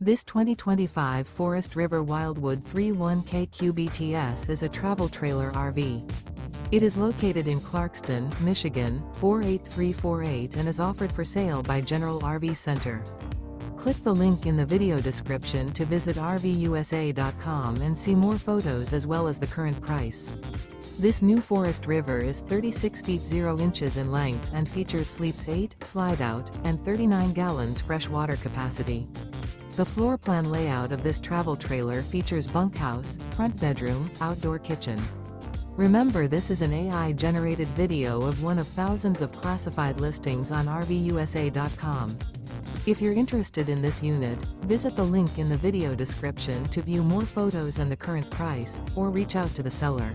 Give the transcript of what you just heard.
This 2025 Forest River Wildwood 31K QBTS is a travel trailer RV. It is located in Clarkston, Michigan, 48348 and is offered for sale by General RV Center. Click the link in the video description to visit RVUSA.com and see more photos as well as the current price. This new Forest River is 36 feet 0 inches in length and features sleeps 8, slide-out, and 39 gallons fresh water capacity. The floor plan layout of this travel trailer features bunkhouse, front bedroom, outdoor kitchen. Remember, this is an AI-generated video of one of thousands of classified listings on RVUSA.com. If you're interested in this unit, visit the link in the video description to view more photos and the current price, or reach out to the seller.